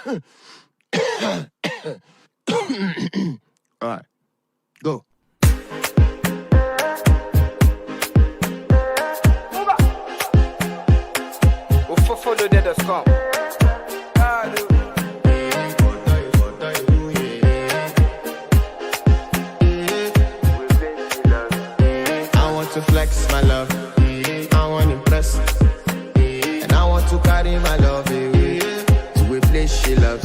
All right, go. Follow the scum. I want to flex my love. I want to impress. And I want to carry my love away to a place she loves.